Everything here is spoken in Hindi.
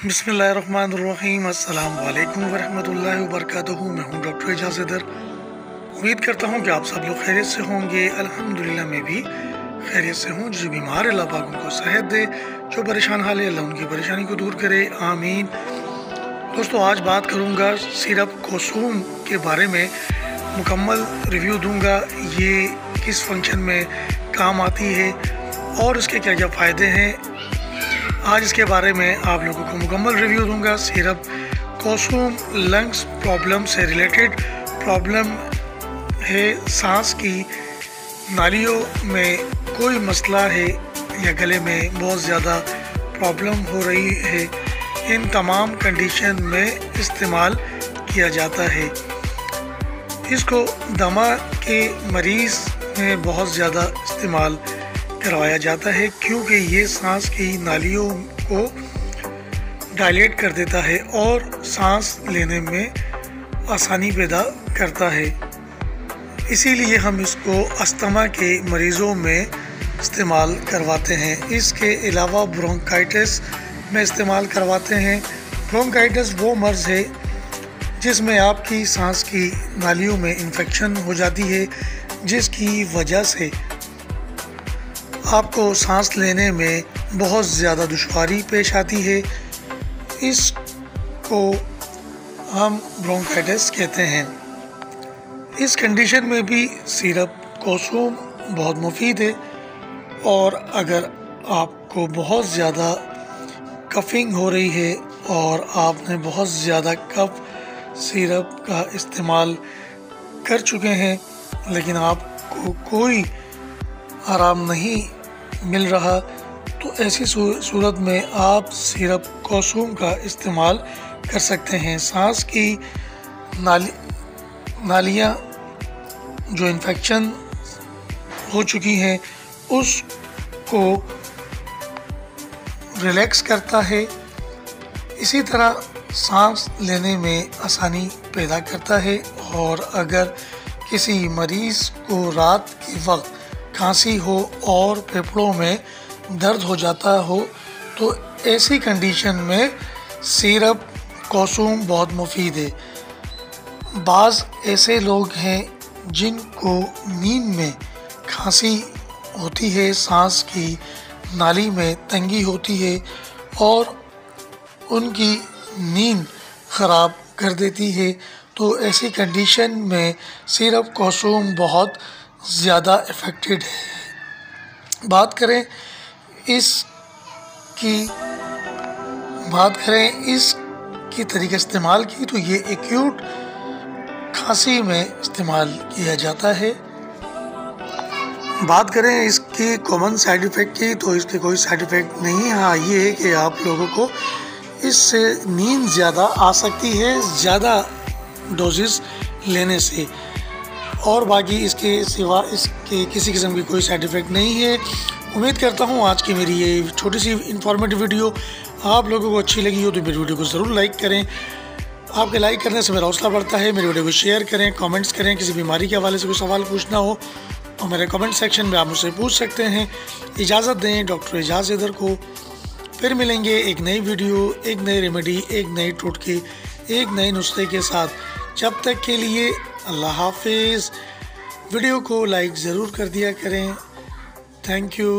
बिस्मिल्लाहिर्रहमानिर्रहीम। अस्सलाम वालेकुम वरहमतुल्लाहि वबरकातुहू। मैं हूँ डॉक्टर एजाज हैदर। उम्मीद करता हूँ कि आप सब लोग खैरियत से होंगे। अल्हम्दुलिल्लाह मैं भी खैरियत से हूँ। जो बीमार अल्लाह पाक उनको सेहत दे, जो परेशान हाल है अल्लाह उनकी परेशानी को दूर करे, आमीन। दोस्तों, आज बात करूँगा सिरप कोसूम के बारे में। मुकम्मल रिव्यू दूँगा, ये किस फंक्शन में काम आती है और इसके क्या क्या फ़ायदे हैं। आज इसके बारे में आप लोगों को मुकम्मल रिव्यू दूंगा। सिरप कोसूम लंग्स प्रॉब्लम से रिलेटेड प्रॉब्लम है। सांस की नालियों में कोई मसला है या गले में बहुत ज़्यादा प्रॉब्लम हो रही है, इन तमाम कंडीशन में इस्तेमाल किया जाता है। इसको दमा के मरीज़ में बहुत ज़्यादा इस्तेमाल करवाया जाता है, क्योंकि ये सांस की नालियों को डायलेट कर देता है और सांस लेने में आसानी पैदा करता है। इसीलिए हम इसको अस्थमा के मरीज़ों में इस्तेमाल करवाते हैं। इसके अलावा ब्रोंकाइटिस में इस्तेमाल करवाते हैं। ब्रोंकाइटिस वो मर्ज़ है जिसमें आपकी सांस की नालियों में इन्फेक्शन हो जाती है, जिसकी वजह से आपको सांस लेने में बहुत ज़्यादा दुश्वारी पेश आती है। इसको हम ब्रोंकाइटिस कहते हैं। इस कंडीशन में भी सिरप कोसूम बहुत मुफीद है। और अगर आपको बहुत ज़्यादा कफिंग हो रही है और आपने बहुत ज़्यादा कफ सिरप का इस्तेमाल कर चुके हैं, लेकिन आपको कोई आराम नहीं मिल रहा, तो ऐसी सूरत में आप सिरप कोसूम का इस्तेमाल कर सकते हैं। सांस की नालियाँ जो इन्फेक्शन हो चुकी हैं उसको रिलैक्स करता है। इसी तरह सांस लेने में आसानी पैदा करता है। और अगर किसी मरीज़ को रात के वक्त खांसी हो और फेफड़ों में दर्द हो जाता हो, तो ऐसी कंडीशन में सिरप कोसूम बहुत मुफीद है। बाज़ ऐसे लोग हैं जिनको नींद में खांसी होती है, सांस की नाली में तंगी होती है और उनकी नींद ख़राब कर देती है, तो ऐसी कंडीशन में सिरप कोसूम बहुत ज़्यादा इफ़ेक्टेड है। बात करें इसकी तरीके इस्तेमाल की, तो ये एक्यूट खांसी में इस्तेमाल किया जाता है। बात करें इसकी कॉमन साइड इफ़ेक्ट की, तो इसके कोई साइड इफ़ेक्ट नहीं है। हाँ, ये है कि आप लोगों को इससे नींद ज़्यादा आ सकती है ज़्यादा डोजेस लेने से, और बाकी इसके सिवा इसके किसी किस्म की कोई साइड इफ़ेक्ट नहीं है। उम्मीद करता हूँ आज की मेरी ये छोटी सी इन्फॉर्मेटिव वीडियो आप लोगों को अच्छी लगी हो, तो मेरी वीडियो को ज़रूर लाइक करें। आपके लाइक करने से मेरा हौसला बढ़ता है। मेरी वीडियो को शेयर करें, कमेंट्स करें। किसी बीमारी के हवाले से कोई सवाल पूछना हो तो मेरे कमेंट सेक्शन में आप मुझसे पूछ सकते हैं। इजाज़त दें डॉक्टर एजाज हैदर को। फिर मिलेंगे एक नई वीडियो, एक नई रेमेडी, एक नई टोटके, एक नए नुस्खे के साथ। जब तक के लिए अल्लाह हाफिज़। वीडियो को लाइक ज़रूर कर दिया करें। Thank you.